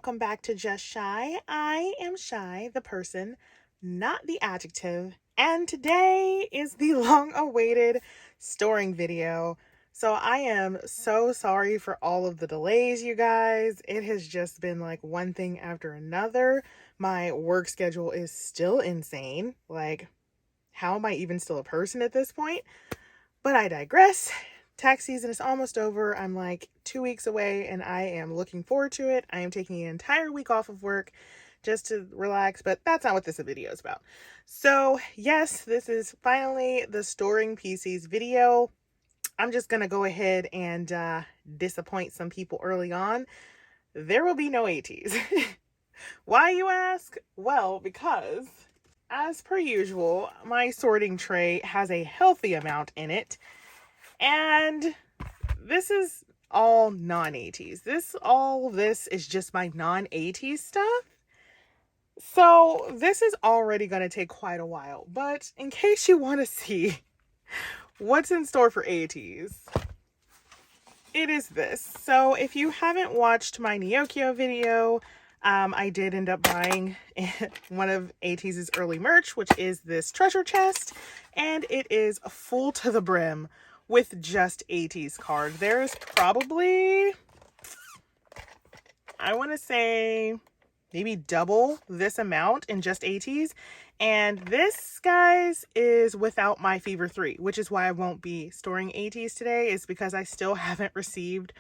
welcome back to Just Shy. I am Shy, the person, not the adjective, and today is the long-awaited storing video. So I am so sorry for all of the delays, you guys. It has just been like one thing after another. My work schedule is still insane. Like, how am I even still a person at this point? But I digress. Tax season is almost over. I'm like 2 weeks away and I am looking forward to it. I am taking an entire week off of work just to relax, but that's not what this video is about. So yes, this is finally the storing PCs video. I'm just gonna go ahead and disappoint some people early on. There will be no Ateez. Why, you ask? Well, because as per usual, my sorting tray has a healthy amount in it. And this is all non-Ateez. This is just my non-Ateez stuff. So this is already going to take quite a while. But in case you want to see what's in store for Ateez, it is this. So if you haven't watched my Neokyo video, I did end up buying one of Ateez's early merch, which is this treasure chest. And it is full to the brim with just Ateez cards. There's probably, I want to say, maybe double this amount in just Ateez. And this, guys, is without my Fever 3, which is why I won't be storing Ateez today, is because I still haven't received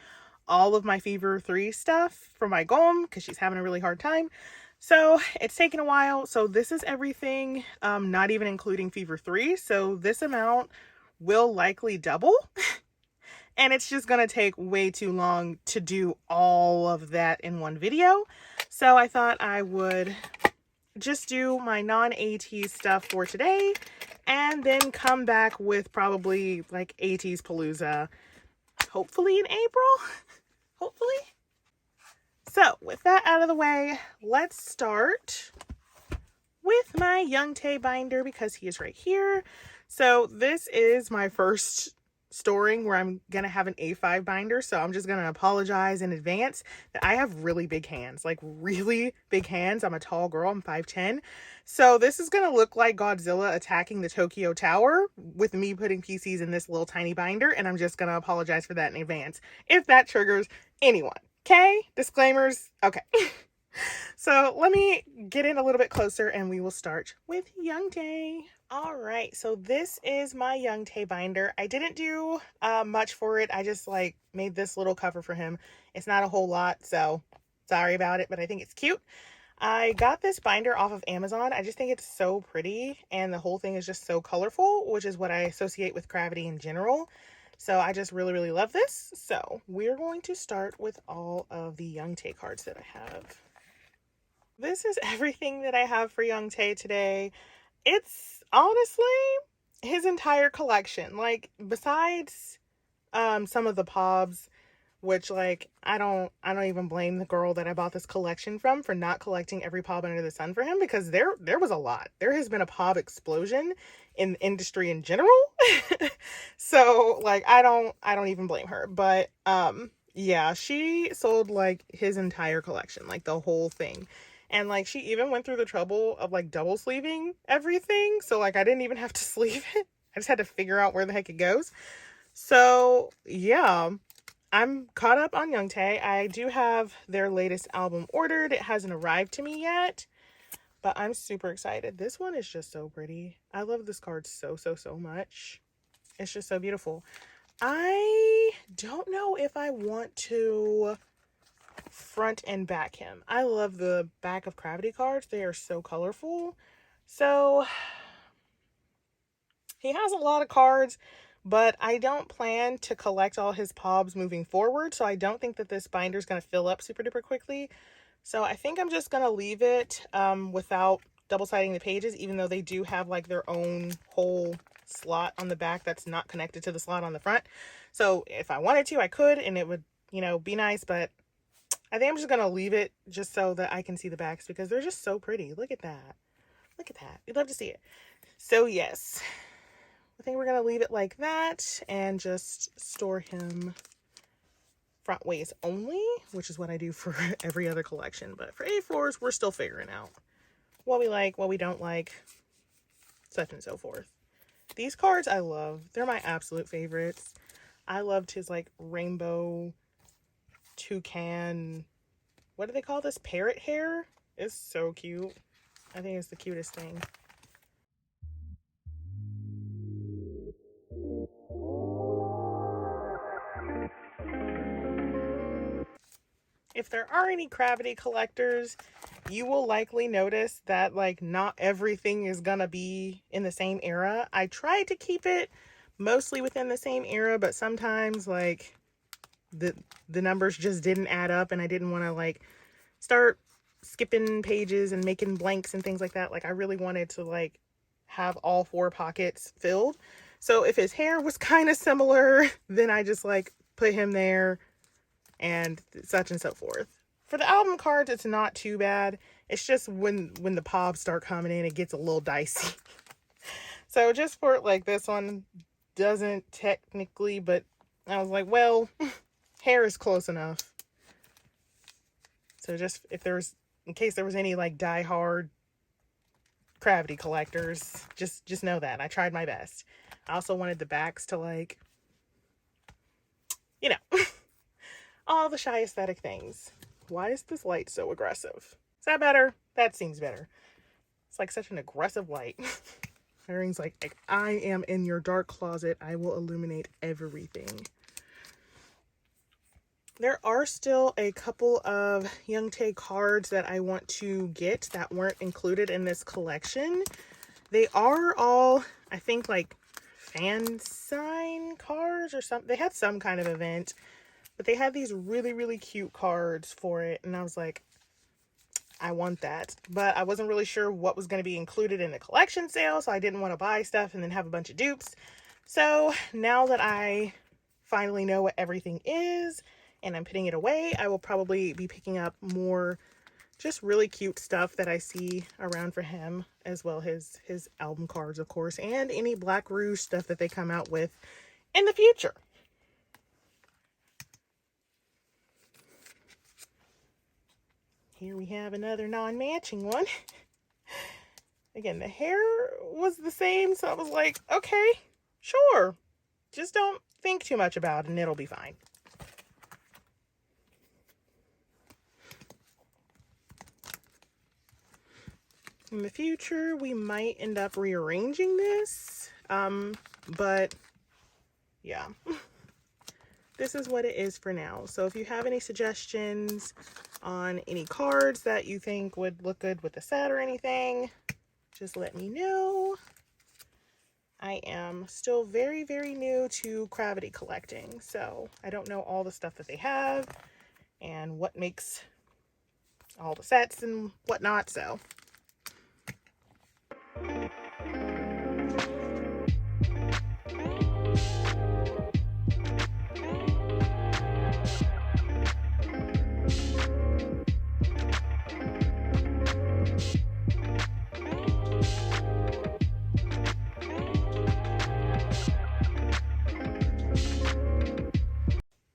all of my Fever 3 stuff from my Gom, because she's having a really hard time. So it's taken a while. So this is everything, not even including Fever 3. So this amount will likely double. And it's just going to take way too long to do all of that in one video. So I thought I would just do my non-Ateez stuff for today and then come back with probably like Ateez Palooza, hopefully in April. Hopefully. So with that out of the way, let's start with my Youngtae binder because he is right here. So this is my first storing where I'm going to have an A5 binder. So I'm just going to apologize in advance that I have really big hands, like really big hands. I'm a tall girl. I'm 5'10". So this is going to look like Godzilla attacking the Tokyo Tower with me putting PCs in this little tiny binder. And I'm just going to apologize for that in advance if that triggers anyone. Okay? Disclaimers. Okay. So let me get in a little bit closer and we will start with Youngtae. All right, so this is my Youngtae binder. I didn't do much for it. I just like made this little cover for him. It's not a whole lot, so sorry about it, but I think it's cute. I got this binder off of Amazon. I just think it's so pretty and the whole thing is just so colorful, which is what I associate with Cravity in general. So I just really, really love this. So we're going to start with all of the Youngtae cards that I have. This is everything that I have for Youngtae today. It's honestly his entire collection. Like, besides some of the pobs, which like I don't even blame the girl that I bought this collection from for not collecting every pob under the sun for him, because there was a lot. There has been a pob explosion in the industry in general. So like I don't even blame her. But yeah, she sold like his entire collection, like the whole thing. And like she even went through the trouble of like double sleeving everything. So like I didn't even have to sleeve it. I just had to figure out where the heck it goes. So yeah, I'm caught up on Youngtae. I do have their latest album ordered. It hasn't arrived to me yet, but I'm super excited. This one is just so pretty. I love this card so much. It's just so beautiful. I don't know if I want to front and back him. I love the back of Cravity cards. They are so colorful. So he has a lot of cards, but I don't plan to collect all his pobs moving forward. So I don't think that this binder is going to fill up super duper quickly. So I think I'm just going to leave it without double-siding the pages, even though they do have like their own whole slot on the back that's not connected to the slot on the front. So if I wanted to, I could, and it would, you know, be nice, but I think I'm just going to leave it just so that I can see the backs because they're just so pretty. Look at that. Look at that. You'd love to see it. So yes, I think we're going to leave it like that and just store him front ways only, which is what I do for every other collection. But for A4s, we're still figuring out what we like, what we don't like, such and so forth. These cards I love. They're my absolute favorites. I loved his like rainbow toucan, what do they call this? Parrot hair? It's so cute. I think it's the cutest thing. If there are any Cravity collectors, you will likely notice that like not everything is gonna be in the same era. I tried to keep it mostly within the same era, but sometimes like the numbers just didn't add up, and I didn't want to like start skipping pages and making blanks and things like that. Like I really wanted to like have all 4 pockets filled. So if his hair was kind of similar, then I just like put him there and such and so forth. For the album cards, it's not too bad. It's just when the pops start coming in, it gets a little dicey. So just for like this one doesn't technically, but I was like, well, hair is close enough. So just in case there was any like die-hard Cravity collectors, just know that I tried my best. I also wanted the backs to like, you know, all the shy aesthetic things. Why is this light so aggressive? Is that better? That seems better. It's like such an aggressive light. Earrings like, I am in your dark closet. I will illuminate everything. There are still a couple of Youngtae cards that I want to get that weren't included in this collection. They are all, I think, like fan sign cards or something. They had some kind of event, but they had these really, really cute cards for it. And I was like, I want that. But I wasn't really sure what was going to be included in the collection sale, so I didn't want to buy stuff and then have a bunch of dupes. So now that I finally know what everything is and I'm putting it away, I will probably be picking up more just really cute stuff that I see around for him, as well as his album cards, of course, and any Black Rouge stuff that they come out with in the future. Here we have another non-matching one. Again, the hair was the same, so I was like, okay, sure. Just don't think too much about it and it'll be fine. In the future, we might end up rearranging this, but yeah. This is what it is for now. So if you have any suggestions on any cards that you think would look good with the set or anything, just let me know. I am still very, very new to Cravity collecting, so I don't know all the stuff that they have and what makes all the sets and whatnot, so.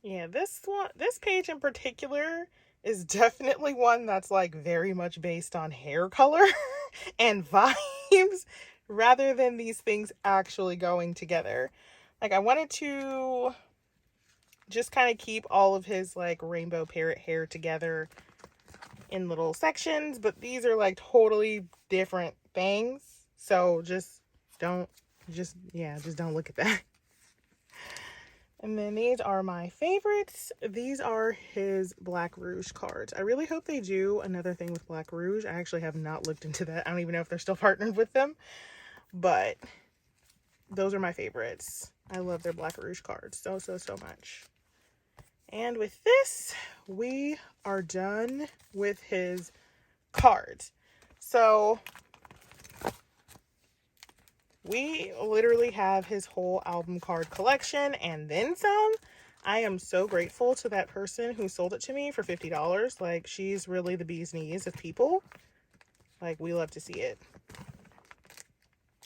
Yeah, this page in particular is definitely one that's like very much based on hair color and vibes rather than these things actually going together. Like I wanted to just kind of keep all of his like rainbow parrot hair together in little sections, but these are like totally different things. So just don't look at that. And then these are my favorites. These are his Black Rouge cards. I really hope they do another thing with Black Rouge. I actually have not looked into that. I don't even know if they're still partnered with them. But those are my favorites. I love their Black Rouge cards so, so, so much. And with this, we are done with his cards. So we literally have his whole album card collection and then some. I am so grateful to that person who sold it to me for $50. Like, she's really the bee's knees of people. Like, we love to see it.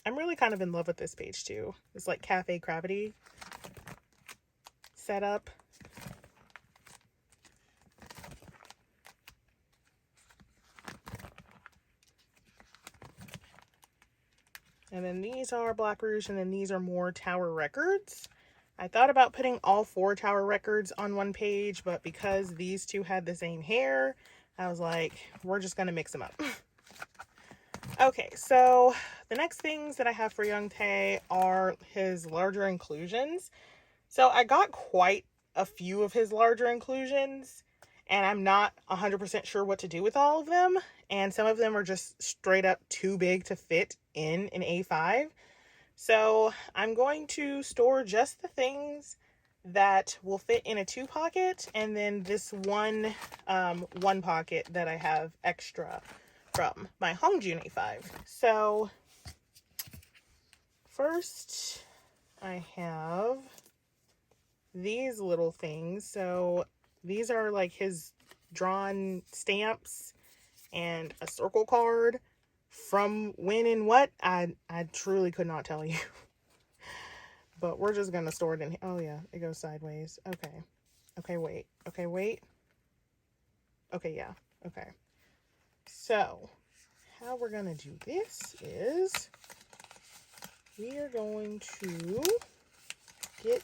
I'm really kind of in love with this page too. It's like Cafe Cravity setup. And then these are Black Rouge, and then these are more Tower Records. I thought about putting all 4 Tower Records on one page, but because these two had the same hair, I was like, we're just going to mix them up. Okay, so the next things that I have for Young Tae are his larger inclusions. So I got quite a few of his larger inclusions, and I'm not 100% sure what to do with all of them. And some of them are just straight up too big to fit in an A5. So I'm going to store just the things that will fit in a 2 pocket, and then this one 1 pocket that I have extra from my Hongjun A5. So first I have these little things. So these are like his drawn stamps and a circle card. From when and what, I truly could not tell you. But we're just going to store it in here. Oh, yeah, it goes sideways. Okay. Okay, wait. Okay, wait. Okay, yeah. Okay. So, how we're going to do this is we are going to get...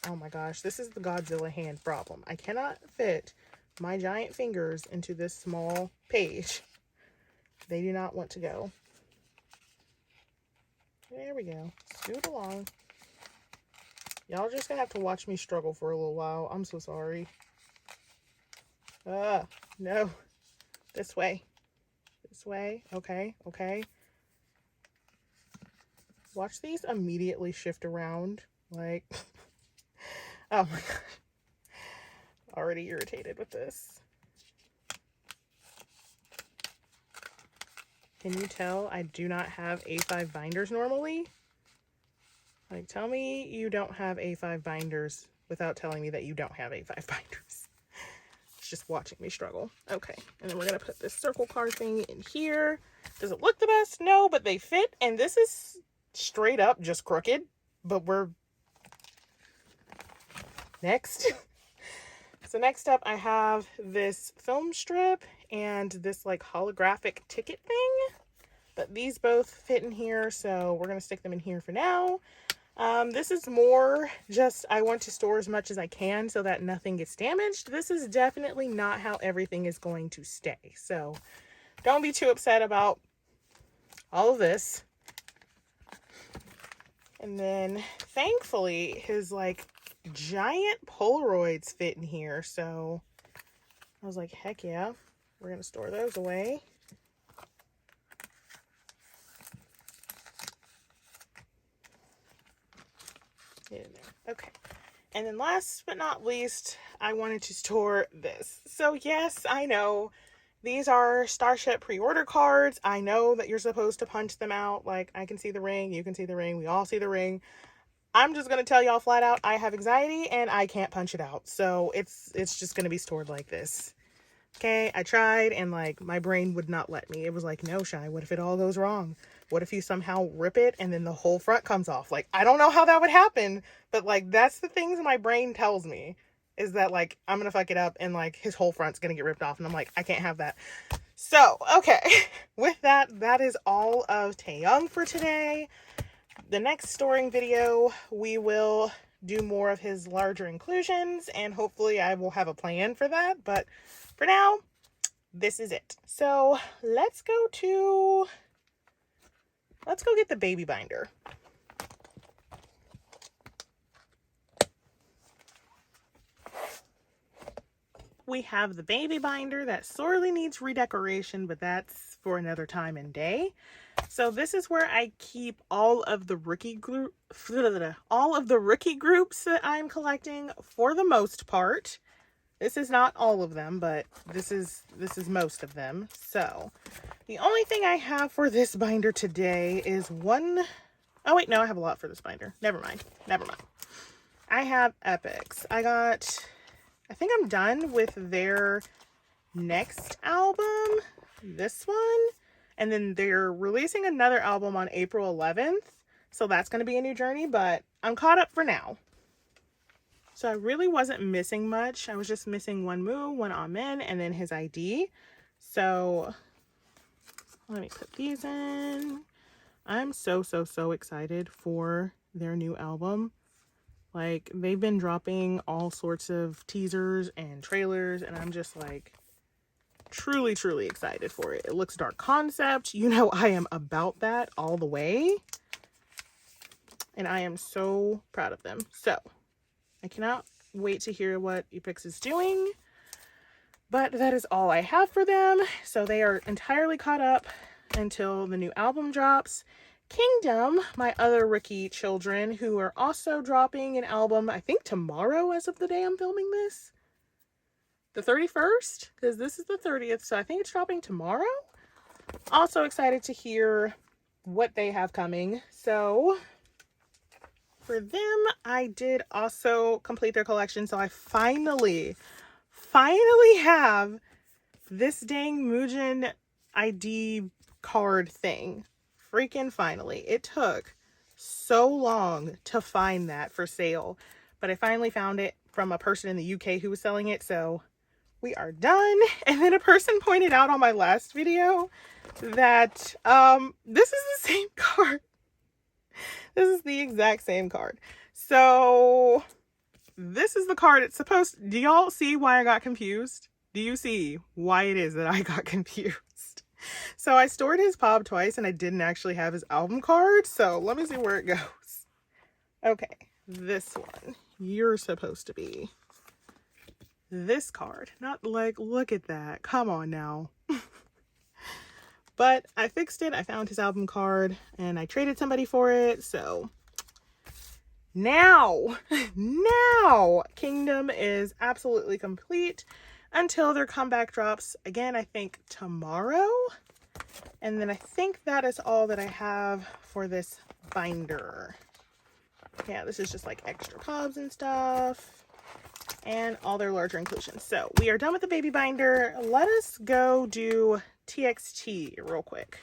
Oh, my gosh. This is the Godzilla hand problem. I cannot fit my giant fingers into this small page. They do not want to go. There we go. Scoot along. Y'all just gonna have to watch me struggle for a little while. I'm so sorry. No. This way. This way. Okay, okay. Watch these immediately shift around. Like, oh my god. Already irritated with this. Can you tell I do not have A5 binders normally? Like, tell me you don't have A5 binders without telling me that you don't have A5 binders. It's just watching me struggle. Okay, and then we're going to put this circle card thing in here. Does it look the best? No, but they fit, and this is straight up just crooked, but we're... Next. So next up, I have this film strip and this like holographic ticket thing, but these both fit in here, so we're going to stick them in here for now. This is more just I want to store as much as I can so that nothing gets damaged. This is definitely not how everything is going to stay, so don't be too upset about all of this. And then thankfully his like giant Polaroids fit in here, so I was like, heck yeah, we're gonna store those away. Get in there. Okay, and then last but not least, I wanted to store this. So yes, I know these are Starship pre-order cards. I know that you're supposed to punch them out. Like, I can see the ring, you can see the ring, we all see the ring. I'm just going to tell y'all flat out, I have anxiety and I can't punch it out. So it's just going to be stored like this. Okay, I tried and like my brain would not let me. It was like, no, Shy, what if it all goes wrong? What if you somehow rip it and then the whole front comes off? Like, I don't know how that would happen, but like that's the things my brain tells me is that like I'm going to fuck it up and like his whole front's going to get ripped off and I'm like, I can't have that. So, okay, with that, that is all of Taeyoung for today. The next storing video, we will do more of his larger inclusions, and hopefully I will have a plan for that, but for now, this is it. So let's go get the baby binder. We have the baby binder that sorely needs redecoration, but that's for another time and day. So this is where I keep all of the rookie groups that I'm collecting for the most part. This is not all of them, but this is most of them. So the only thing I have for this binder today is one. Oh wait, no, I have a lot for this binder. Never mind. I have Epex. I think I'm done with their next album, this one. And then they're releasing another album on April 11th. So that's going to be a new journey, but I'm caught up for now. So I really wasn't missing much. I was just missing one Moo, one Amen, and then his ID. So let me put these in. I'm so excited for their new album. Like, they've been dropping all sorts of teasers and trailers, and I'm just like truly excited for it. It looks dark concept. You know, I am about that all the way. And I am so proud of them. So, I cannot wait to hear what Epex is doing. But that is all I have for them. So they are entirely caught up until the new album drops. Kingdom, my other rookie children, who are also dropping an album, I think tomorrow as of the day I'm filming this. The 31st, because this is the 30th, so I think it's dropping tomorrow. Also excited to hear what they have coming. So for them, I did also complete their collection. So I finally have this dang Muujin ID card thing. Freaking finally. It took so long to find that for sale, but I finally found it from a person in the UK who was selling it, so we are done. And then a person pointed out on my last video that this is the same card. This is the exact same card. So this is the card it's supposed to. Do y'all see why I got confused? Do you see why it is that I got confused? So I stored his pop twice and I didn't actually have his album card. So let me see where it goes. Okay, this one. You're supposed to be this card. Not like, look at that. Come on now. But I fixed it. I found his album card and I traded somebody for it. So now Kingdom is absolutely complete until their comeback drops again, I think tomorrow. And then I think that is all that I have for this binder. Yeah, this is just like extra pubs and stuff and all their larger inclusions. So we are done with the baby binder. Let us go do TXT real quick.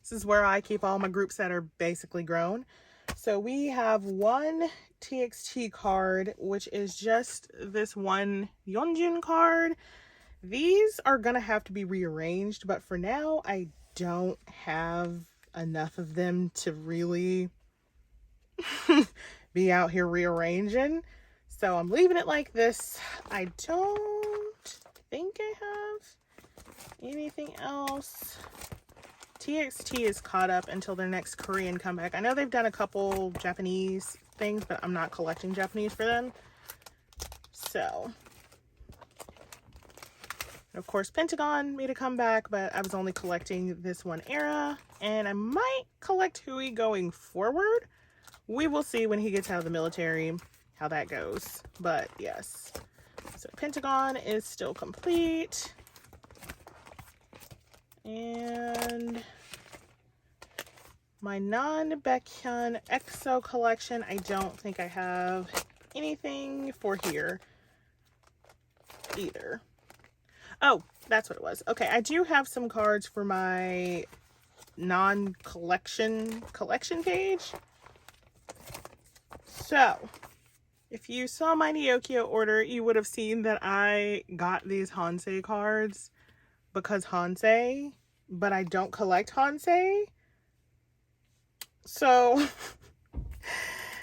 This is where I keep all my groups that are basically grown. So we have one TXT card, which is just this one Yeonjun card. These are gonna have to be rearranged, but for now, I don't have enough of them to really be out here rearranging. So I'm leaving it like this. I don't think I have anything else. TXT is caught up until their next Korean comeback. I know they've done a couple Japanese things, but I'm not collecting Japanese for them. So, of course, Pentagon made a comeback, but I was only collecting this one era. And I might collect Hui going forward. We will see when he gets out of the military how that goes. But yes, so Pentagon is still complete. And my non-Baekhyun EXO collection, I don't think I have anything for here either. Oh, that's what it was. Okay, I do have some cards for my non-collection page. So, if you saw my Neokyo order, you would have seen that I got these Hansei cards because Hansei, but I don't collect Hansei. So,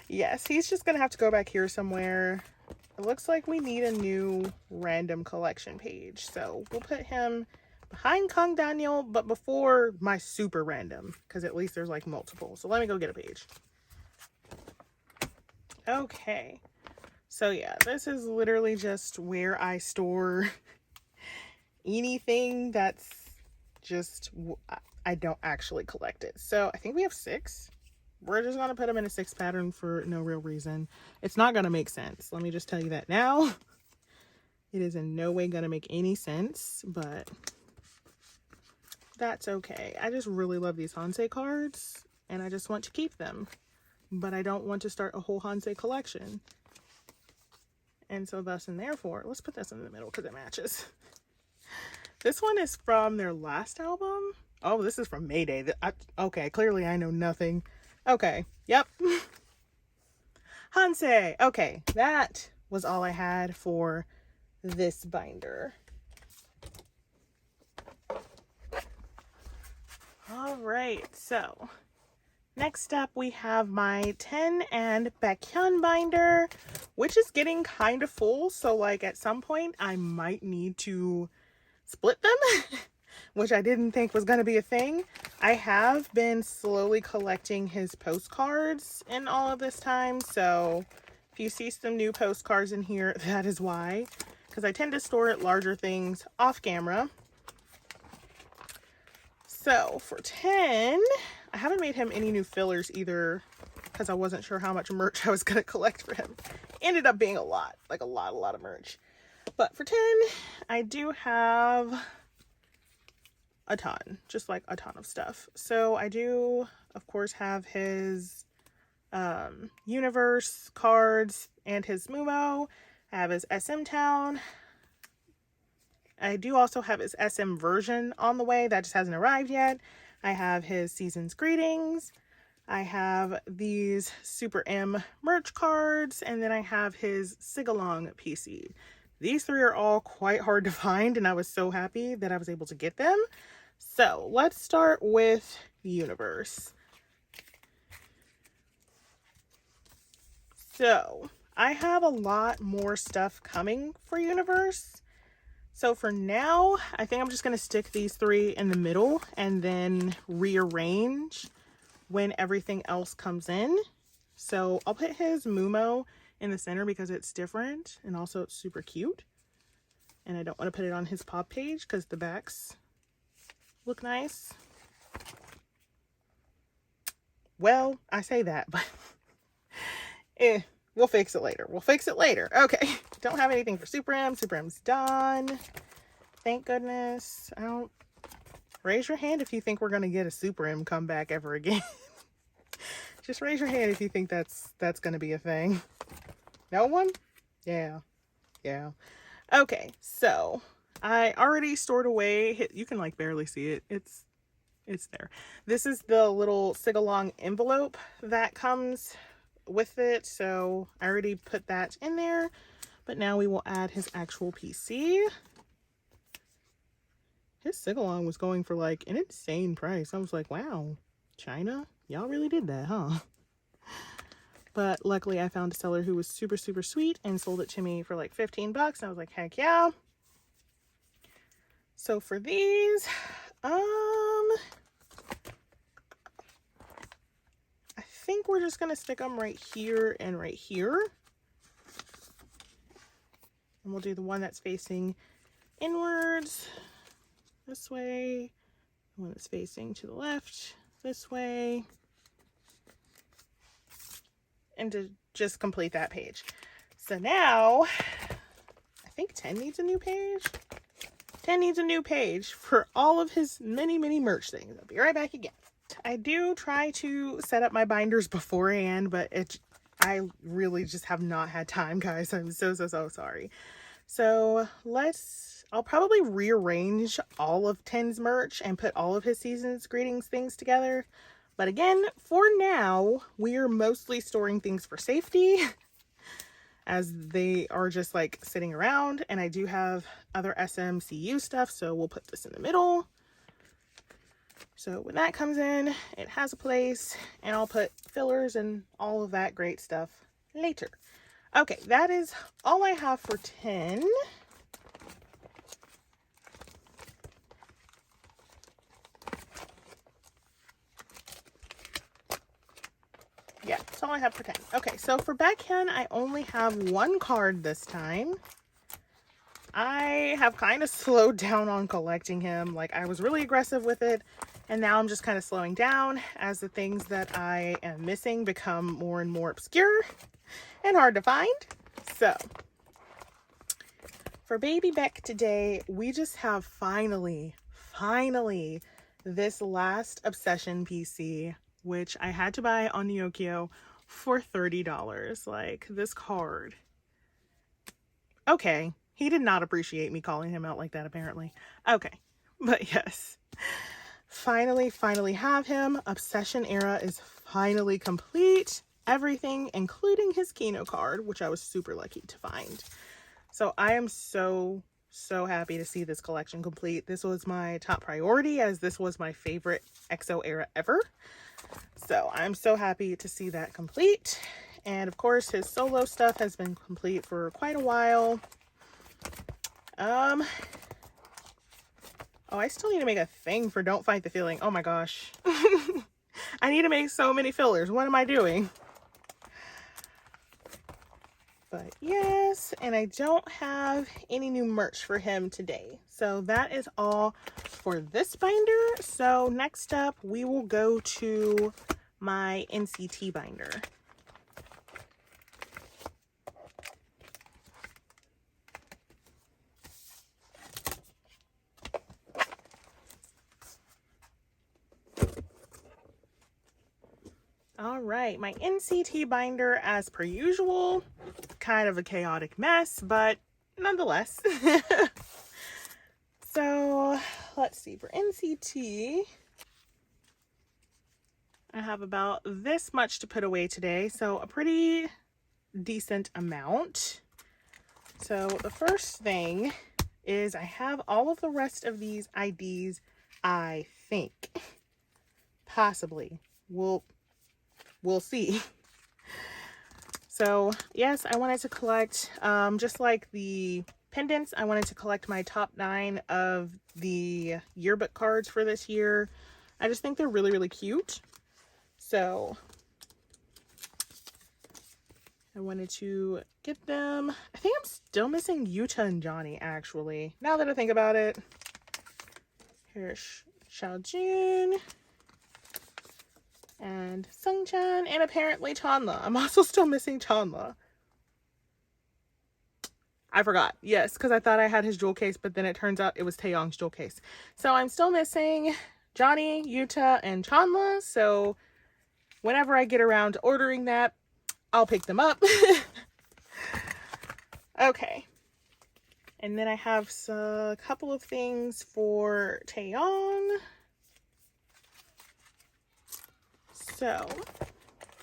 yes, he's just going to have to go back here somewhere. It looks like we need a new random collection page. So, we'll put him behind Kang Daniel, but before my super random, because at least there's like multiple. So, let me go get a page. Okay. So, yeah, this is literally just where I store anything that's just, I don't actually collect it. So I think we have 6. We're just going to put them in a 6 pattern for no real reason. It's not going to make sense. Let me just tell you that now. It is in no way going to make any sense, but that's okay. I just really love these Hansei cards and I just want to keep them, but I don't want to start a whole Hansei collection. And so thus and therefore, let's put this in the middle because it matches. This one is from their last album. Oh, this is from Mayday. Okay, clearly I know nothing. Okay, yep. Hansei. Okay, that was all I had for this binder. All right, so next up we have my 10 and Baekhyun binder, which is getting kind of full. So like at some point I might need to split them, which I didn't think was going to be a thing. I have been slowly collecting his postcards in all of this time. So if you see some new postcards in here, that is why, because I tend to store larger things off camera. So for 10, I haven't made him any new fillers either because I wasn't sure how much merch I was going to collect for him. Ended up being a lot, like a lot of merch. But for 10, I do have a ton, just like a ton of stuff. So I do, of course, have his Universe cards and his Mumo. I have his SM Town. I do also have his SM version on the way. That just hasn't arrived yet. I have his Season's Greetings. I have these Super M merch cards. And then I have his Sing-Along PC. These three are all quite hard to find, and I was so happy that I was able to get them. So let's start with Universe. So I have a lot more stuff coming for Universe. So for now, I think I'm just going to stick these three in the middle and then rearrange when everything else comes in. So I'll put his Mumo in the center because it's different and also it's super cute. And I don't want to put it on his pop page because the backs look nice. Well, I say that, but we'll fix it later. We'll fix it later. Okay. Don't have anything for Super M. Super M's done. Thank goodness. Raise your hand if you think we're going to get a Super M comeback ever again. Just raise your hand if you think that's going to be a thing. No one? Yeah. Okay, so I already stored away. You can like barely see it. It's there. This is the little Sing-Along envelope that comes with it. So I already put that in there. But now we will add his actual PC. His Sing-Along was going for like an insane price. I was like, wow, China, y'all really did that, huh? But luckily I found a seller who was super, super sweet and sold it to me for like 15 bucks. And I was like, heck yeah. So for these, I think we're just going to stick them right here and right here. And we'll do the one that's facing inwards this way, the one that's facing to the left this way, and to just complete that page. So now I think 10 needs a new page. 10 needs a new page for all of his many merch things. I'll be right back again. I do try to set up my binders beforehand, but I really just have not had time, guys. I'm so sorry. So I'll probably rearrange all of 10's merch and put all of his Season's Greetings things together. But again, for now, we're mostly storing things for safety as they are just like sitting around. And I do have other SMCU stuff, so we'll put this in the middle. So when that comes in, it has a place, and I'll put fillers and all of that great stuff later. Okay, that is all I have for 10. Yeah, that's all I have for 10. Okay, so for Baekhyun, I only have one card this time. I have kind of slowed down on collecting him. Like, I was really aggressive with it, and now I'm just kind of slowing down as the things that I am missing become more and more obscure and hard to find. So for Baby Beck today, we just have finally this last Obsession PC, which I had to buy on Nyokio for $30. Like, this card. Okay, he did not appreciate me calling him out like that, apparently. Okay, but yes. Finally have him. Obsession era is finally complete. Everything, including his Kino card, which I was super lucky to find. So I am so happy to see this collection complete. This was my top priority, as this was my favorite EXO era ever. So I'm so happy to see that complete. And of course, his solo stuff has been complete for quite a while. Oh, I still need to make a thing for Don't Fight the Feeling. Oh my gosh. I need to make so many fillers. What am I doing? But yes, and I don't have any new merch for him today. So that is all for this binder. So next up, we will go to my NCT binder. All right, my NCT binder, as per usual, kind of a chaotic mess, but nonetheless. So let's see, for NCT, I have about this much to put away today, so a pretty decent amount. So the first thing is I have all of the rest of these IDs, I think. Possibly. We'll see. So yes, I wanted to collect, just like the pendants, I wanted to collect my top 9 of the yearbook cards for this year. I just think they're really, really cute. So I wanted to get them. I think I'm still missing Yuta and Johnny, actually, now that I think about it. Here's Xiaojun and Sungchan, and apparently Chanla. I'm also still missing Chanla. I forgot. Yes, because I thought I had his jewel case, but then it turns out it was Taeyong's jewel case. So I'm still missing Johnny, Yuta, and Chanla. So whenever I get around to ordering that, I'll pick them up. Okay. And then I have a couple of things for Taeyong. So,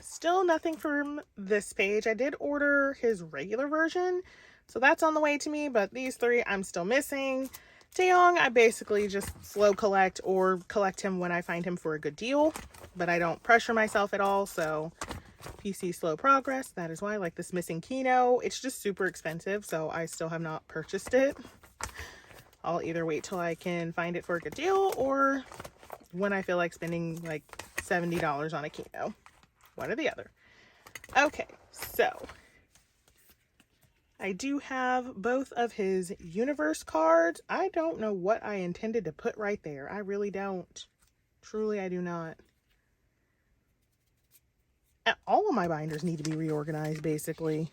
still nothing from this page. I did order his regular version, so that's on the way to me, but these 3 I'm still missing. Taeyong, I basically just slow collect or collect him when I find him for a good deal, but I don't pressure myself at all, so PC slow progress. That is why. Like this missing Kino, it's just super expensive, so I still have not purchased it. I'll either wait till I can find it for a good deal, or when I feel like spending like $70 on a Kino. One or the other. Okay, so I do have both of his universe cards. I don't know what I intended to put right there. I really don't. Truly, I do not. All of my binders need to be reorganized, basically.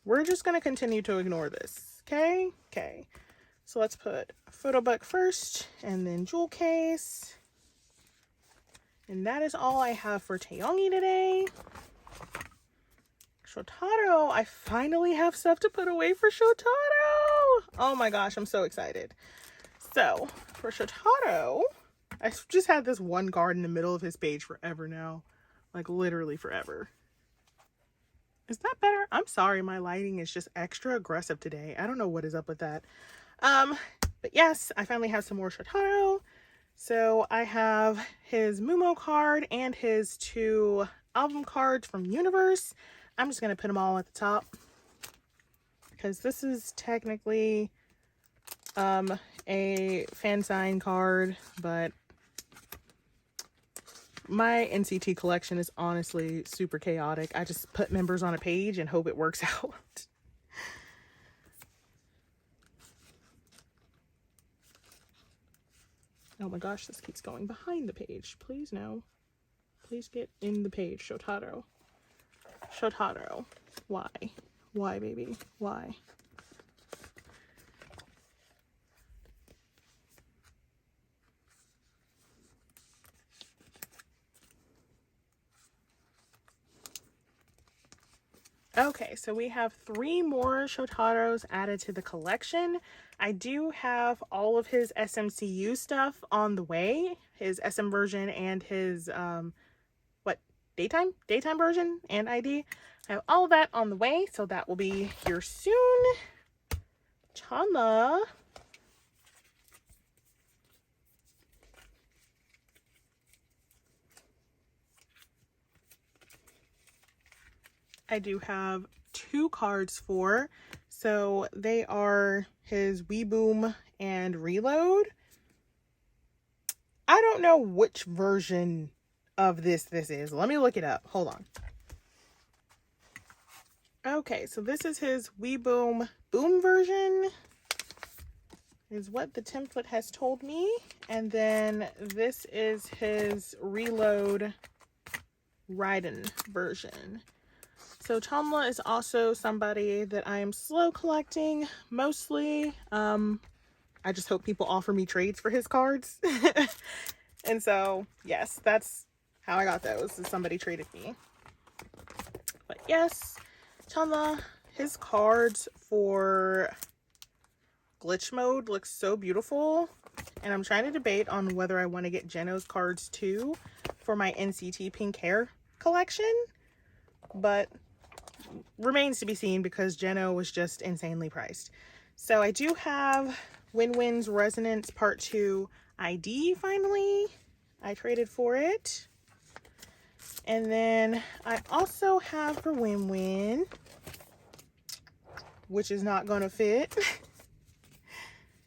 We're just going to continue to ignore this. Okay? Okay. So let's put photo book first, and then jewel case. And that is all I have for Taeyongi today. Shotaro, I finally have stuff to put away for Shotaro. Oh my gosh, I'm so excited. So, for Shotaro, I've just had this one card in the middle of his page forever now. Like, literally forever. Is that better? I'm sorry, my lighting is just extra aggressive today. I don't know what is up with that. But yes, I finally have some more Shotaro. So I have his Mumo card and his 2 album cards from Universe. I'm just going to put them all at the top, because this is technically a fan sign card, but my NCT collection is honestly super chaotic. I just put members on a page and hope it works out. Oh my gosh, this keeps going behind the page. Please no. Please get in the page, Shotaro. Shotaro. Why? Why, baby? Why? Okay, so we have 3 more Shotaros added to the collection. I do have all of his SMCU stuff on the way. His SM version and his, daytime version and ID. I have all of that on the way, so that will be here soon. Chanla. I do have 2 cards for. So they are his Wee Boom and Reload. I don't know which version of this is. Let me look it up. Hold on. Okay, so this is his Wee Boom version, is what the template has told me. And then this is his Reload Raiden version. So Chanla is also somebody that I am slow collecting mostly. I just hope people offer me trades for his cards. And so, yes, that's how I got those, is somebody traded me. But yes, Chanla, his cards for glitch mode look so beautiful. And I'm trying to debate on whether I want to get Jeno's cards too for my NCT pink hair collection. But remains to be seen because Jeno was just insanely priced. So I do have Win-Win's Resonance Part 2 ID finally. I traded for it. And then I also have for Win-Win, which is not going to fit,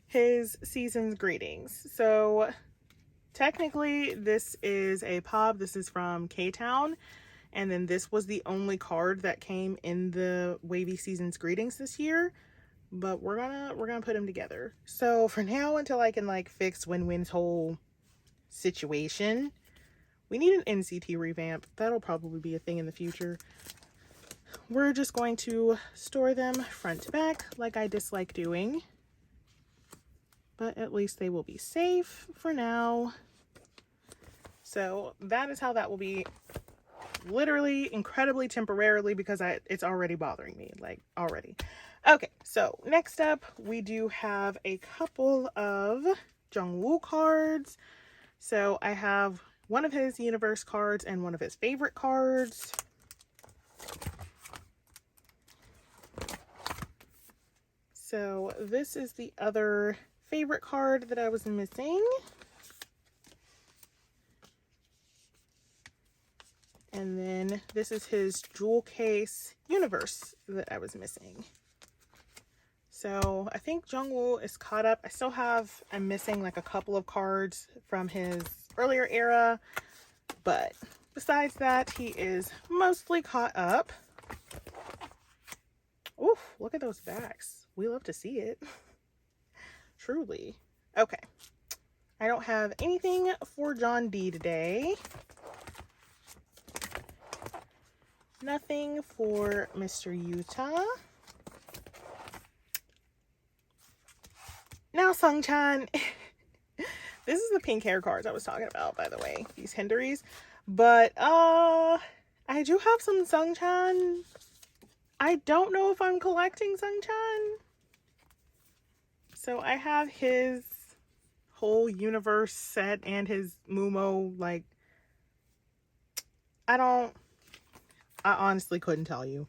his Season's Greetings. So technically this is a pop. This is from K-Town. And then this was the only card that came in the Wavy Season's Greetings this year. But we're gonna put them together. So for now, until I can like fix Win-Win's whole situation, we need an NCT revamp. That'll probably be a thing in the future. We're just going to store them front to back like I dislike doing. But at least they will be safe for now. So that is how that will be. Literally incredibly temporarily, because it's already bothering me, like already. Okay, so next up we do have a couple of Jungwoo cards. So I have one of his universe cards and one of his favorite cards. So this is the other favorite card that I was missing. And then this is his jewel case universe that I was missing. So I think Jungwoo is caught up. I'm missing like a couple of cards from his earlier era. But besides that, he is mostly caught up. Oof, look at those backs. We love to see it. Truly. Okay. I don't have anything for John D today. Nothing for Mr. Utah. Now Sungchan. This is the pink hair cards I was talking about, by the way. These Hinderies. But I do have some Sungchan. I don't know if I'm collecting Sungchan. So I have his whole universe set and his Mumo, like, I honestly couldn't tell you.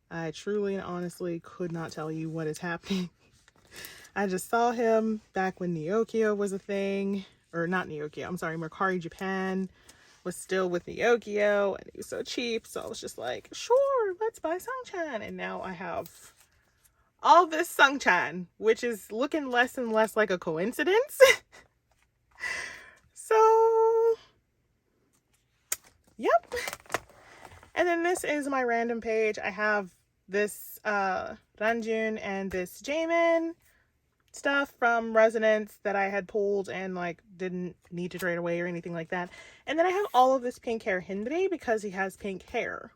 I truly and honestly could not tell you what is happening. I just saw him back when Neokyo was a thing. Or not Neokyo, I'm sorry, Mercari Japan was still with Neokyo. And he was so cheap. So I was just like, sure, let's buy Sungchan. And now I have all this Sungchan, which is looking less and less like a coincidence. So, yep. And then this is my random page. I have this Ranjun and this Jaemin stuff from Resonance that I had pulled and like didn't need to trade away or anything like that. And then I have all of this pink hair Hindri because he has pink hair.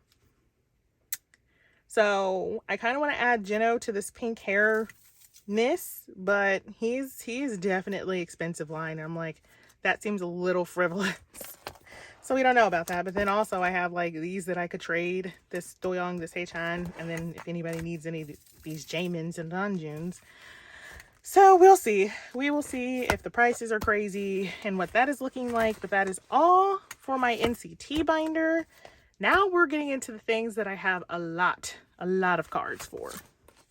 So I kind of want to add Jeno to this pink hair-ness, but he's definitely expensive line. I'm like, that seems a little frivolous. So we don't know about that. But then also I have like these that I could trade. This Doyoung, this Haechan, and then if anybody needs any of these Jaemins and Ranjuns. So we'll see. We will see if the prices are crazy and what that is looking like. But that is all for my NCT binder. Now we're getting into the things that I have a lot of cards for,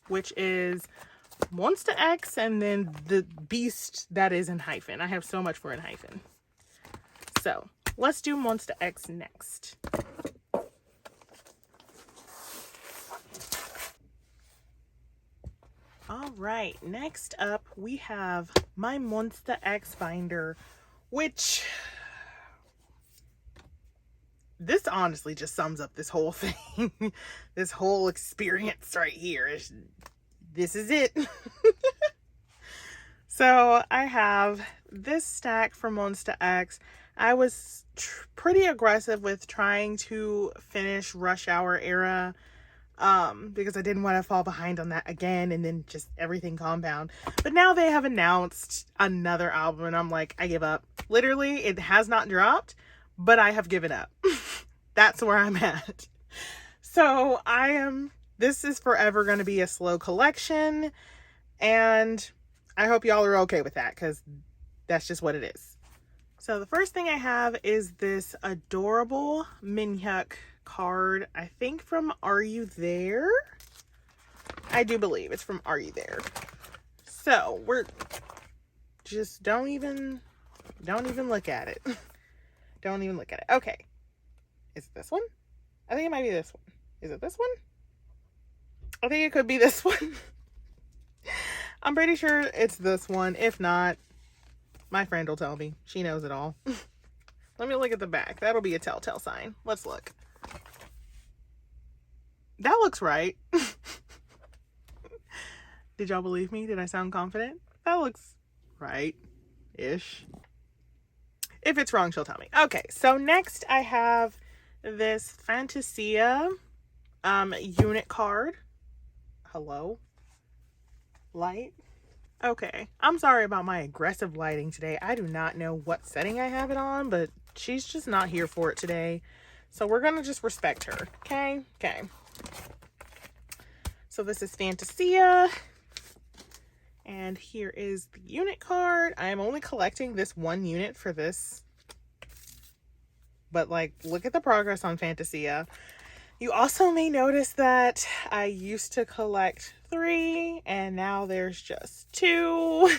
which is Monsta X, and then the beast that is Enhypen. I have so much for Enhypen. So let's do Monsta X next. All right, next up we have my Monsta X binder, which this honestly just sums up this whole thing. This whole experience right here. This is it. So I have this stack from Monsta X. I was pretty aggressive with trying to finish Rush Hour Era because I didn't want to fall behind on that again and then just everything compound. But now they have announced another album and I'm like, I give up. Literally, it has not dropped, but I have given up. That's where I'm at. So this is forever going to be a slow collection, and I hope y'all are okay with that because that's just what it is. So the first thing I have is this adorable Minhyuk card, I think from Are You There? I do believe it's from Are You There. So we're just don't even look at it. Don't even look at it. Okay. Is it this one? I think it might be this one. Is it this one? I think it could be this one. I'm pretty sure it's this one. If not, my friend will tell me. She knows it all. Let me look at the back. That'll be a telltale sign. Let's look. That looks right. Did y'all believe me? Did I sound confident? That looks right-ish. If it's wrong, she'll tell me. Okay, so next I have this Fantasia unit card. Hello? Light? Okay, I'm sorry about my aggressive lighting today. I do not know what setting I have it on, but she's just not here for it today. So we're gonna just respect her, okay? Okay. So this is Fantasia. And here is the unit card. I am only collecting this one unit for this. But like, look at the progress on Fantasia. You also may notice that I used to collect 3 and now there's just 2.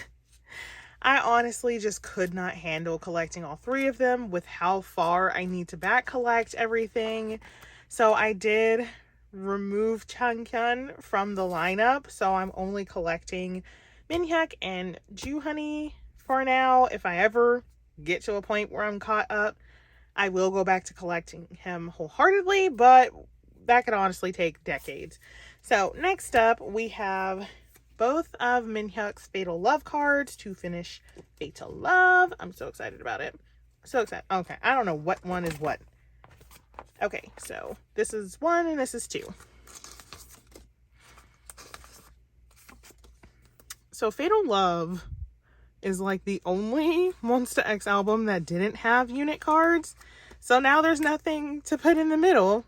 I honestly just could not handle collecting all 3 of them with how far I need to back collect everything. So I did remove Changhyun from the lineup. So I'm only collecting Minhyuk and Ju-Honey for now. If I ever get to a point where I'm caught up, I will go back to collecting him wholeheartedly, but that could honestly take decades. So next up, we have both of Minhyuk's Fatal Love cards to finish Fatal Love. I'm so excited about it. So excited. Okay, I don't know what one is what. Okay, so this is 1 and this is 2. So Fatal Love is like the only Monsta X album that didn't have unit cards. So now there's nothing to put in the middle.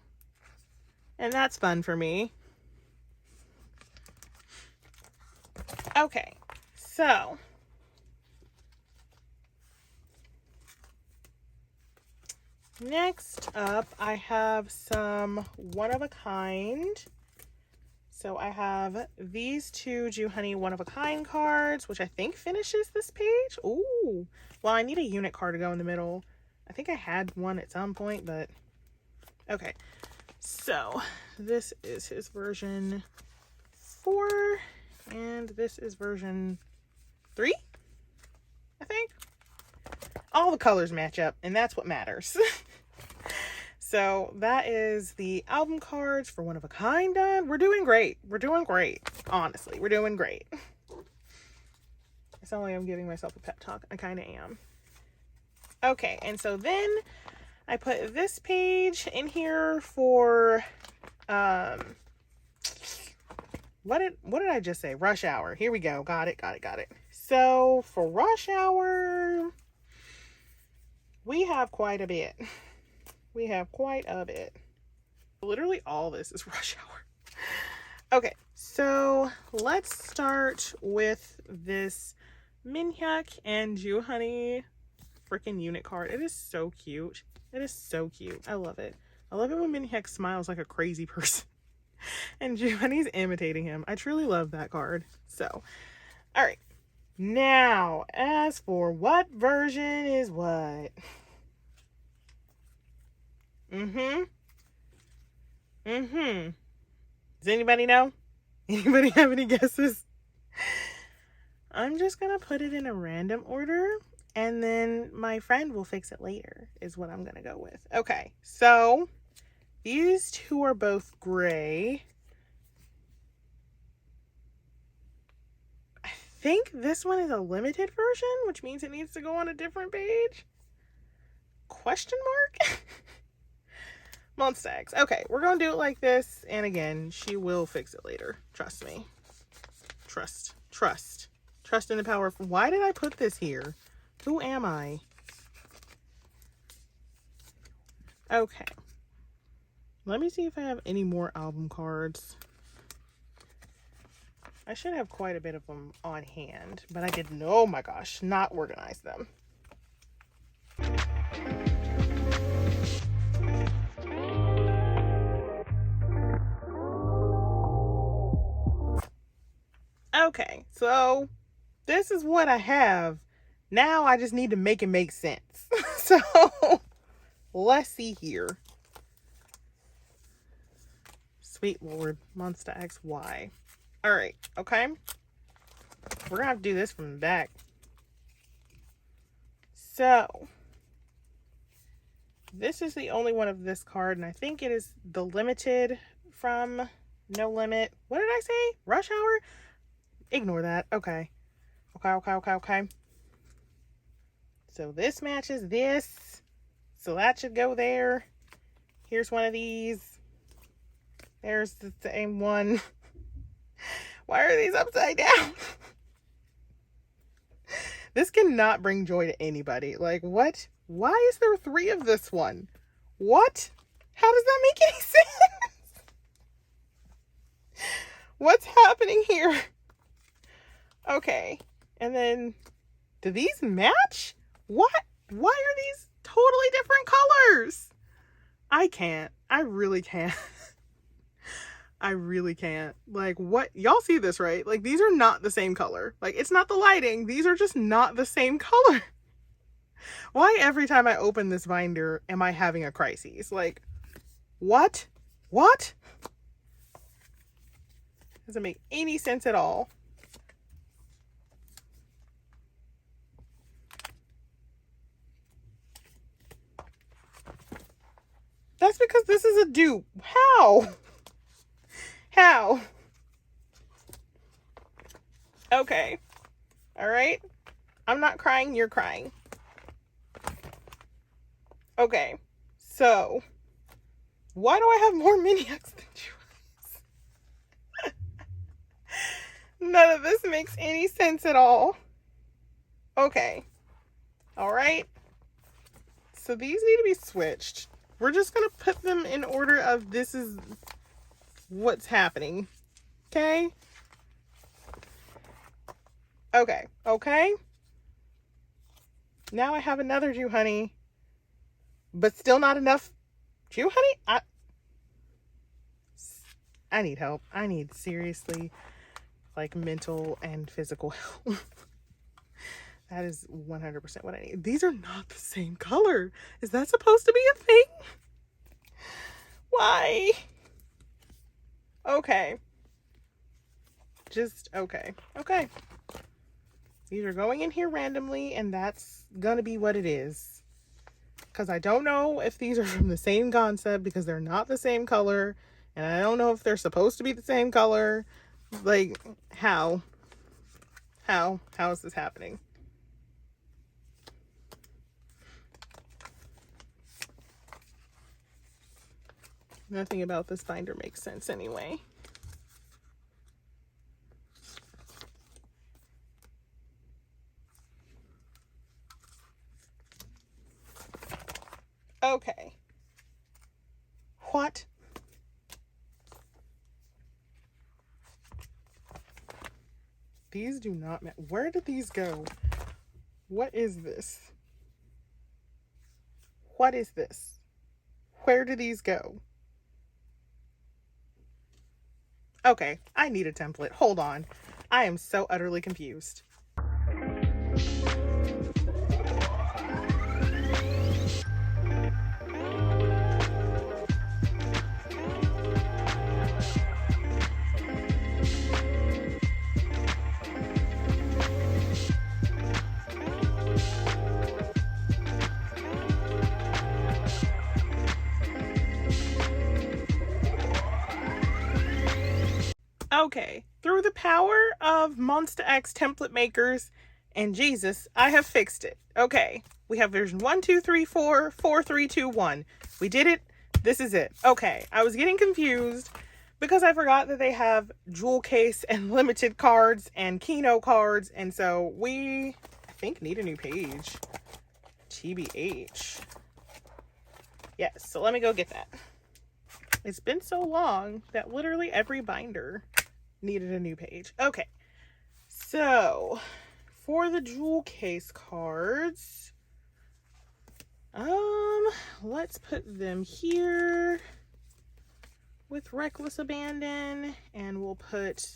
And that's fun for me. Okay, so next up I have some one-of-a-kind. So I have these 2 Ju-Honey one-of-a-kind cards, which I think finishes this page. Ooh. Well, I need a unit card to go in the middle. I think I had one at some point, but okay. So this is his version 4, and this is version 3, I think. All the colors match up, and that's what matters. So that is the album cards for One of a Kind done. We're doing great. We're doing great. Honestly, we're doing great. It sounds like I'm giving myself a pep talk. I kind of am. Okay, and so then I put this page in here for, what did I just say? Rush Hour. Here we go. Got it. So for Rush Hour, we have quite a bit. Literally all this is Rush Hour. Okay, so let's start with this Minhyuk and Ju-Honey freaking unit card. It is so cute. I love it. I love it when Minhyuk smiles like a crazy person. And Giovanni's imitating him. I truly love that card. So, all right. Now, as for what version is what? Does anybody know? Anybody have any guesses? I'm just gonna put it in a random order, and then my friend will fix it later, is what I'm gonna go with. Okay, so these two are both gray. I think this one is a limited version, which means it needs to go on a different page. Question mark? Monsta X. Okay, we're gonna do it like this, and again, she will fix it later. Trust me. Trust in the power of... Why did I put this here? Who am I? Okay. Let me see if I have any more album cards. I should have quite a bit of them on hand, but I didn't, oh my gosh, not organize them. Okay, so this is what I have. Now I just need to make it make sense. So let's see here. Sweet Lord, Monsta X, why? All right, okay. We're gonna have to do this from the back. So this is the only one of this card, and I think it is the limited from No Limit. What did I say? Rush Hour? Ignore that. Okay. Okay. So this matches this. So that should go there. Here's one of these. There's the same one. Why are these upside down? This cannot bring joy to anybody. Like, what? Why is there 3 of this one? What? How does that make any sense? What's happening here? Okay. And then, do these match? What? Why are these totally different colors? I can't. I really can't. I really can't. Like, what? Y'all see this, right? Like, these are not the same color. Like, it's not the lighting. These are just not the same color. Why every time I open this binder am I having a crisis? Like, what? What? Doesn't make any sense at all. That's because this is a dupe. How? How? Okay. All right. I'm not crying. You're crying. Okay. So, why do I have more mini-X than you? None of this makes any sense at all. Okay. All right. So these need to be switched. We're just going to put them in order of this is what's happening. Okay? Okay. Okay? Now I have another Jew Honey, but still not enough Jew Honey? I need help. I need seriously, like, mental and physical help. That is 100% what I need. These are not the same color. Is that supposed to be a thing? Why? Okay. Just, okay. Okay. These are going in here randomly, and that's gonna be what it is. Because I don't know if these are from the same concept, because they're not the same color, and I don't know if they're supposed to be the same color. Like, how? How is this happening? Nothing about this binder makes sense anyway. Okay. What? These do not match. Where did these go? What is this? What is this? Where do these go? Okay, I need a template. Hold on. I am so utterly confused. Okay, through the power of Monsta X template makers and Jesus, I have fixed it. Okay, we have version 1.2.3.4, 4.3.2.1. We did it. This is it. Okay, I was getting confused because I forgot that they have jewel case and limited cards and Kino cards, and so we, I think, need a new page. TBH. Yes, so let me go get that. It's been so long that literally every binder needed a new page. Okay, so for the jewel case cards, let's put them here with Reckless Abandon, and we'll put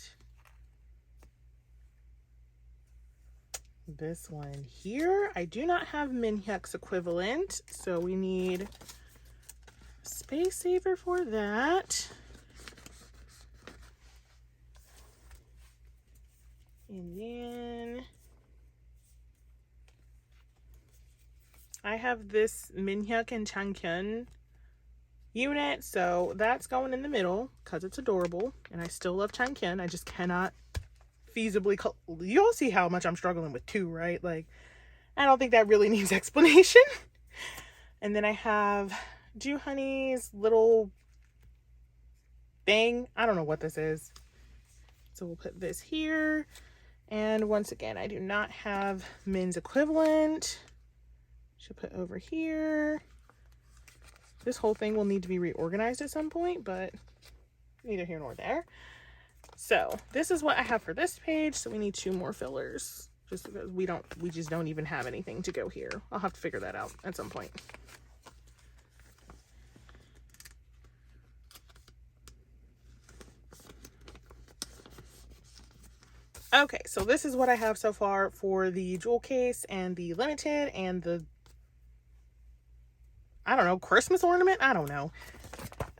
this one here. I do not have Minhyuk's equivalent, so we need Space Saver for that. And then I have this Minhyuk and Changkyun unit, so that's going in the middle because it's adorable, and I still love Changkyun. I just cannot feasibly you'll see how much I'm struggling with two, right? Like, I don't think that really needs explanation. And then I have Ju Honey's little thing. I don't know what this is. So we'll put this here. And once again, I do not have Min's equivalent. Should put over here. This whole thing will need to be reorganized at some point, but neither here nor there. So this is what I have for this page. So we need 2 more fillers just because we just don't even have anything to go here. I'll have to figure that out at some point. Okay, so this is what I have so far for the jewel case and the limited and the, I don't know, Christmas ornament? I don't know.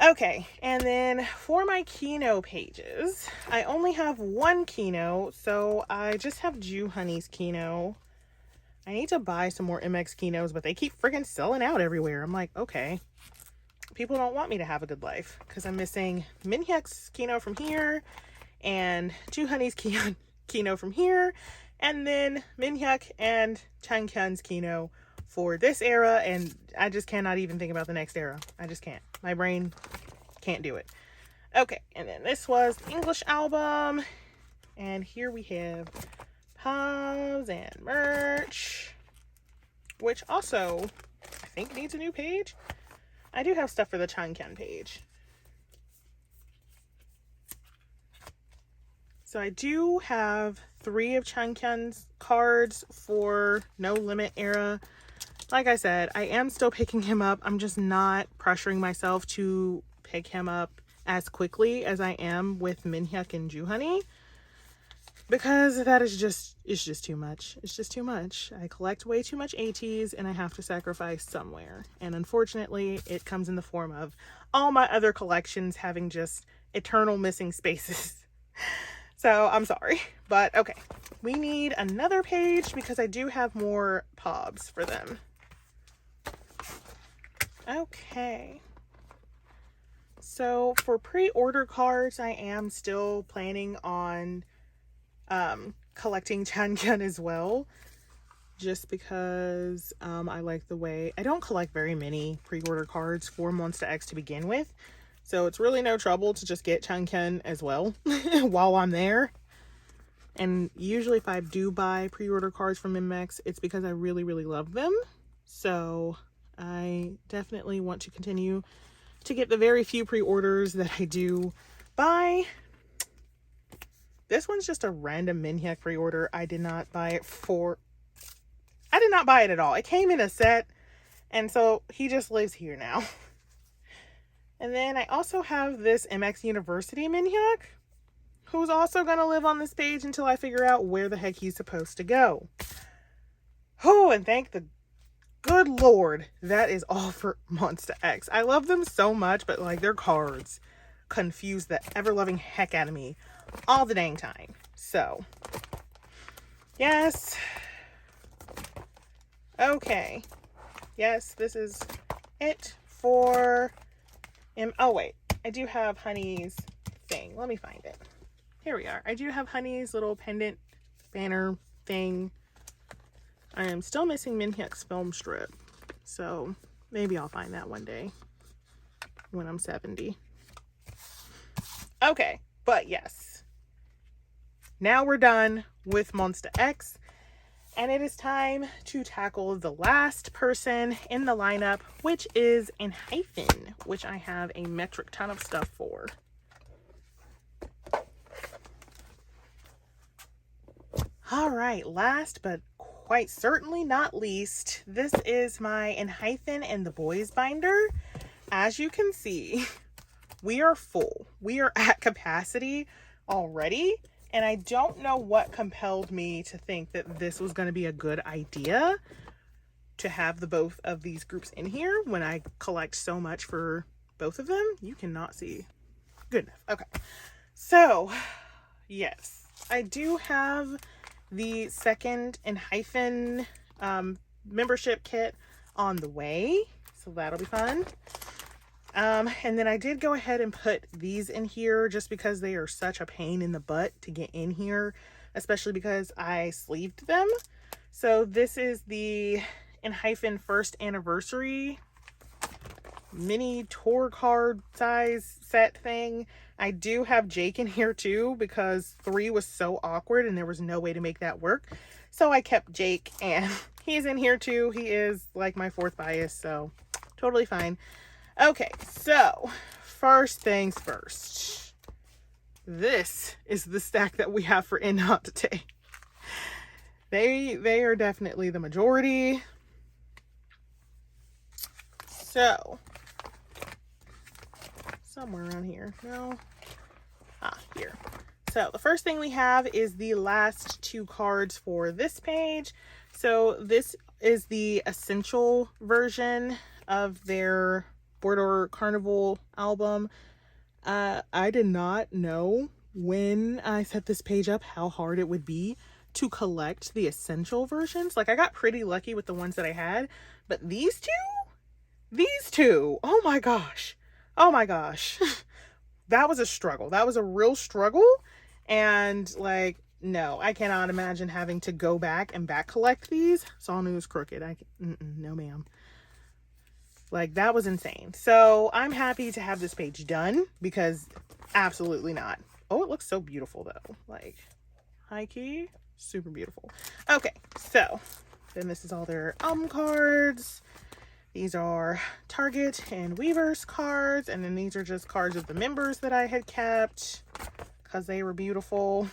Okay, and then for my Kino pages, I only have 1 Kino, so I just have Ju Honey's Kino. I need to buy some more MX Kinos, but they keep freaking selling out everywhere. I'm like, okay, people don't want me to have a good life because I'm missing Minhyuk's Kino from here and Ju Honey's Kino from here, and then Minhyuk and Changkyun's Kino for this era, and I just cannot even think about the next era. I just can't. My brain can't do it. Okay, and then this was the English album, and here we have Pubs and merch, which also I think needs a new page. I do have stuff for the Changkyun page. So I do have 3 of Changkyun's cards for No Limit era. Like I said, I am still picking him up. I'm just not pressuring myself to pick him up as quickly as I am with Minhyuk and Ju Honey, because that is just, it's just too much. It's just too much. I collect way too much Ateez and I have to sacrifice somewhere. And unfortunately, it comes in the form of all my other collections having just eternal missing spaces. So I'm sorry, but okay. We need another page because I do have more pobs for them. Okay. So for pre-order cards, I am still planning on collecting Changkyun as well. Just because I like the way, I don't collect very many pre-order cards for Monsta X to begin with. So it's really no trouble to just get Changkyun as well while I'm there. And usually if I do buy pre-order cards from MX, it's because I really, really love them. So I definitely want to continue to get the very few pre-orders that I do buy. This one's just a random Minhyuk pre-order. I did not buy it at all. It came in a set, and so he just lives here now. And then I also have this MX University Minhyuk. who's also going to live on this page until I figure out where the heck he's supposed to go. Oh, and thank the good Lord, that is all for Monsta X. I love them so much, but like their cards confuse the ever-loving heck out of me all the dang time. So, yes. Okay. Yes, this is it for oh wait, I do have Honey's thing. Let me find it. Here we are. I do have Honey's little pendant banner thing. I am still missing Minhyuk's film strip, so maybe I'll find that one day when I'm 70. Okay, but yes. Now we're done with Monsta X, and it is time to tackle the last person in the lineup, which is Enhypen, which I have a metric ton of stuff for. All right, last but quite certainly not least, this is my Enhypen and the Boys binder. As you can see, we are full. We are at capacity already, and I don't know what compelled me to think that this was going to be a good idea to have the both of these groups in here when I collect so much for both of them. You cannot see. Good enough. Okay. So, yes, I do have the second Enhypen membership kit on the way, so that'll be fun. And then I did go ahead and put these in here just because they are such a pain in the butt to get in here, especially because I sleeved them. So this is the Enhypen first anniversary mini tour card size set thing. I do have Jake in here too because 3 was so awkward and there was no way to make that work. So I kept Jake, and he's in here too. He is like my 4th bias, so totally fine. Okay, so first things first. This is the stack that we have for Enhypen. They are definitely the majority. So somewhere around here. No. Here. So the first thing we have is the last 2 cards for this page. So this is the essential version of their Border Carnival album. I did not know when I set this page up how hard it would be to collect the essential versions. Like, I got pretty lucky with the ones that I had, but these two, oh my gosh. That was a struggle. That was a real struggle. And like, no, I cannot imagine having to go back and back collect these. Saw News Crooked. No ma'am. Like, that was insane. So I'm happy to have this page done because absolutely not. Oh, it looks so beautiful though. Like, high key, super beautiful. Okay, so then this is all their album cards. These are Target and Weverse cards, and then these are just cards of the members that I had kept because they were beautiful.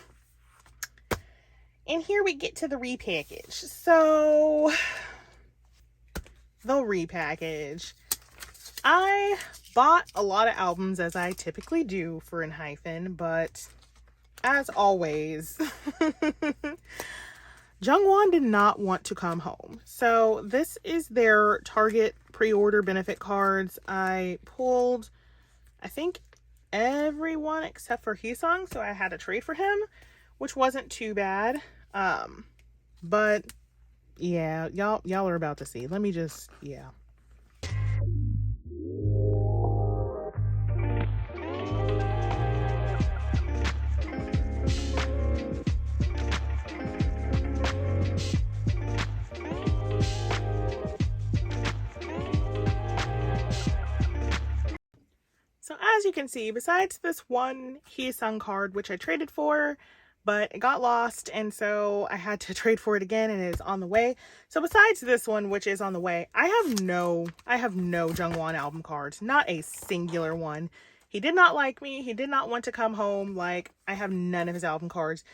And here we get to the repackage. So, the repackage. I bought a lot of albums, as I typically do for Enhypen, but as always, Jungwon did not want to come home. So this is their Target pre-order benefit cards. I pulled, I think, everyone except for Heesung, so I had to trade for him, which wasn't too bad. But yeah, y'all are about to see. Let me just, yeah. So as you can see, besides this one Heesung card, which I traded for, but it got lost, and so I had to trade for it again, and it is on the way. So besides this one, which is on the way, I have no Jungwon album cards, not a singular one. He did not like me. He did not want to come home. Like, I have none of his album cards.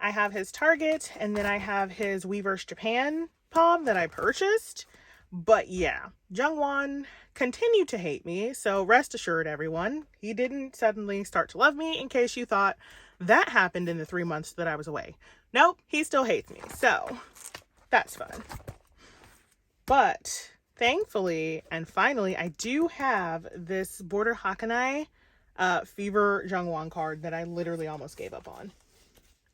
I have his Target, and then I have his Weverse Japan POM that I purchased. But yeah, Jungwon continued to hate me, so rest assured everyone, he didn't suddenly start to love me, in case you thought That happened in the 3 months that I was away. Nope, he still hates me. So that's fun. But thankfully and finally, I do have this Border Hakanai Fever Jungwon card that I literally almost gave up on.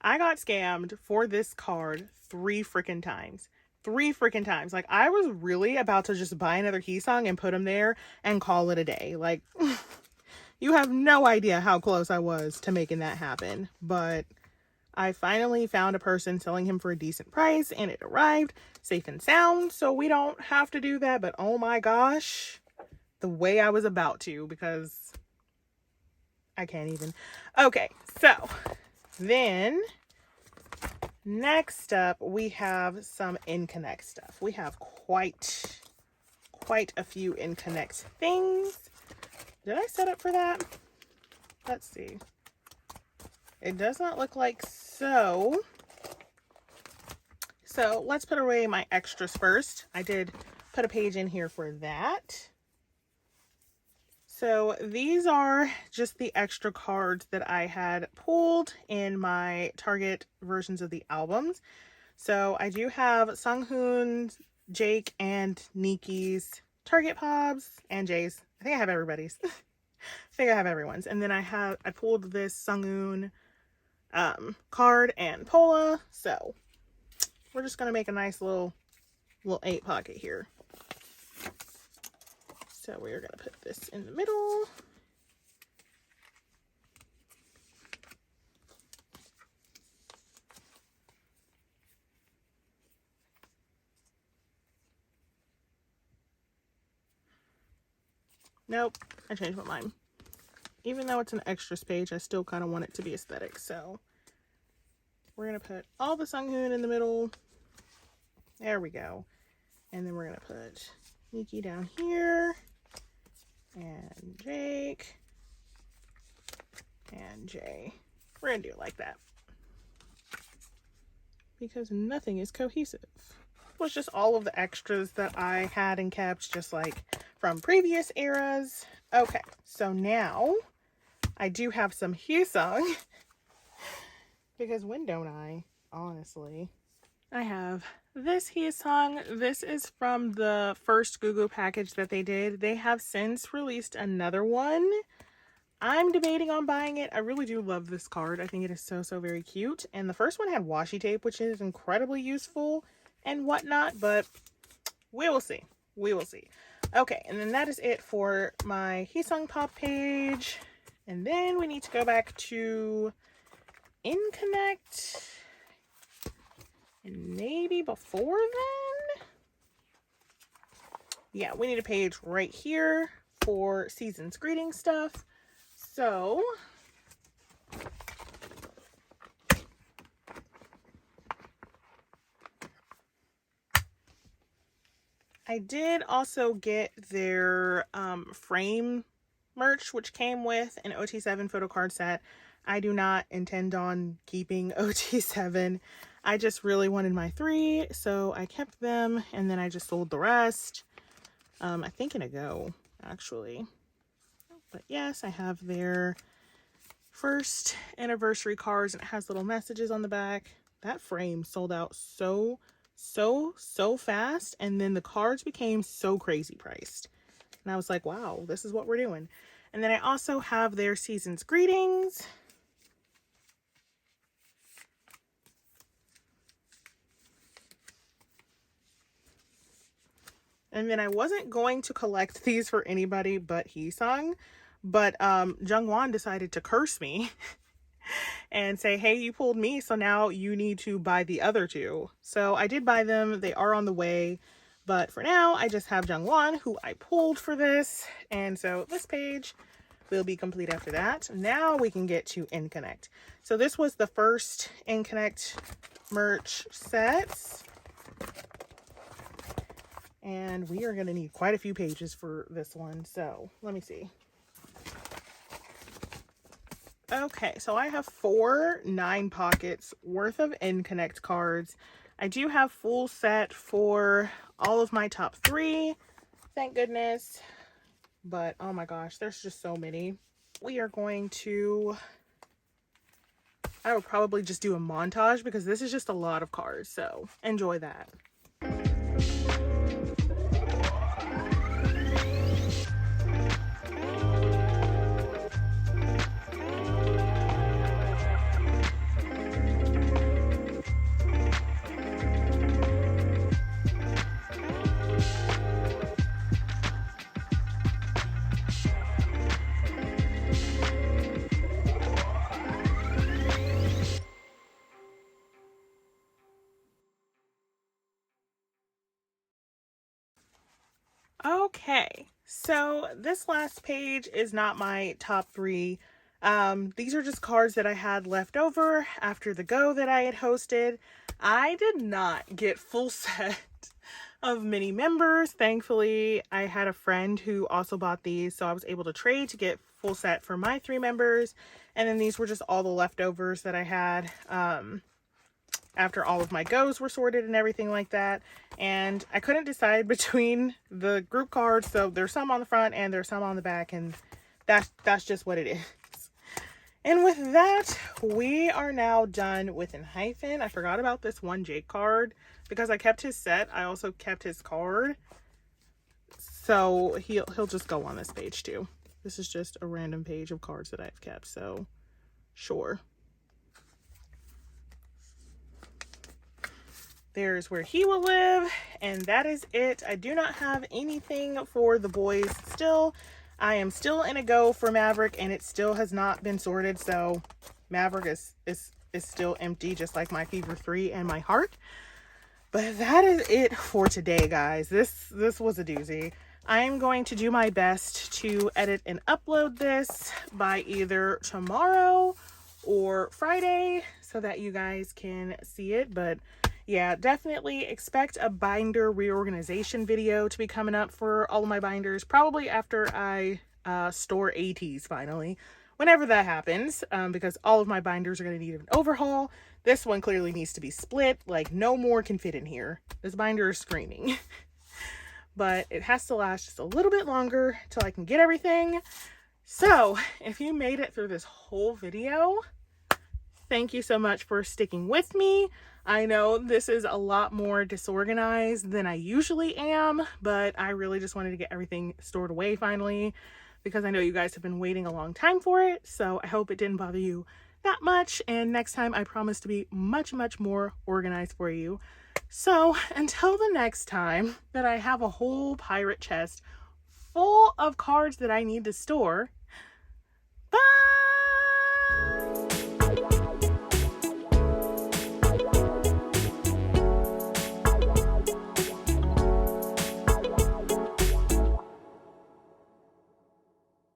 I got scammed for this card 3 freaking times. 3 freaking times. Like, I was really about to just buy another Heesung and put him there and call it a day. Like, you have no idea how close I was to making that happen. But I finally found a person selling him for a decent price, and it arrived safe and sound, so we don't have to do that. But oh my gosh, the way I was about to, because I can't even. Okay, so then next up we have some Inconnect stuff. We have quite a few Inconnect things. Did I set up for that? Let's see. It does not look like so. So let's put away my extras first. I did put a page in here for that. So these are just the extra cards that I had pulled in my Target versions of the albums. So I do have Sunghoon's, Jake, and Niki's Target Pobs, and Jay's. I think I have everybody's. I think I have everyone's. And then I pulled this Sunghoon card and Pola. So we're just going to make a nice little 8 pocket here. So we are going to put this in the middle. Nope, I changed my mind. Even though it's an extras page, I still kind of want it to be aesthetic. So we're going to put all the Sunghoon in the middle. There we go. And then we're going to put Niki down here. And Jake. And Jay. We're going to do it like that. Because nothing is cohesive. It was just all of the extras that I had and kept, just like from previous eras. Okay, so now I do have some Hyesung. Because when don't I? Honestly. I have this Hyesung. This is from the first Gugu package that they did. They have since released another one. I'm debating on buying it. I really do love this card. I think it is so very cute. And the first one had washi tape, which is incredibly useful and whatnot, but we will see. We will see. Okay, and then that is it for my Hyesung Pop page. And then we need to go back to Inconnect. And maybe before then? Yeah, we need a page right here for Season's Greeting stuff. So I did also get their frame merch, which came with an OT7 photocard set. I do not intend on keeping OT7. I just really wanted my 3, so I kept them, and then I just sold the rest. I think in a go, actually. But yes, I have their first anniversary cards, and it has little messages on the back. That frame sold out so fast, and then the cards became so crazy priced. And I was like, wow, this is what we're doing. And then I also have their Season's Greetings. And then I wasn't going to collect these for anybody but Hyesung, but Jungwon decided to curse me and say, hey, you pulled me, so now you need to buy the other 2. So I did buy them. They are on the way. But for now, I just have Jungwon, who I pulled for this. And so this page will be complete after that. Now we can get to Inconnect. So this was the first Inconnect merch sets. And we are going to need quite a few pages for this one. So let me see. Okay, so I have 4 9 pockets worth of Inconnect cards. I do have full set for all of my top 3. Thank goodness. But oh my gosh, there's just so many. We are going to I will probably just do a montage because this is just a lot of cards, so enjoy that. Okay, so this last page is not my top 3. These are just cards that I had left over after the go that I had hosted. I did not get full set of mini members. Thankfully, I had a friend who also bought these, so I was able to trade to get full set for my 3 members. And then these were just all the leftovers that I had after all of my goes were sorted and everything like that. And I couldn't decide between the group cards, so there's some on the front and there's some on the back, and that's just what it is. And with that, we are now done with Enhypen. I forgot about this one Jake card because I kept his set. I also kept his card, so he'll just go on this page too. This is just a random page of cards that I've kept, so sure. There's where he will live, and that is it. I do not have anything for the boys still. I am still in a go for Maverick, and it still has not been sorted, so Maverick is still empty, just like my Fever 3 and my Heart. But that is it for today, guys. This was a doozy. I am going to do my best to edit and upload this by either tomorrow or Friday so that you guys can see it. But yeah, definitely expect a binder reorganization video to be coming up for all of my binders, probably after I store Ateez finally, whenever that happens, because all of my binders are going to need an overhaul. This one clearly needs to be split, like no more can fit in here. This binder is screaming. But it has to last just a little bit longer till I can get everything. So if you made it through this whole video, thank you so much for sticking with me. I know this is a lot more disorganized than I usually am, but I really just wanted to get everything stored away finally because I know you guys have been waiting a long time for it. So I hope it didn't bother you that much. And next time I promise to be much, much more organized for you. So until the next time that I have a whole pirate chest full of cards that I need to store, bye!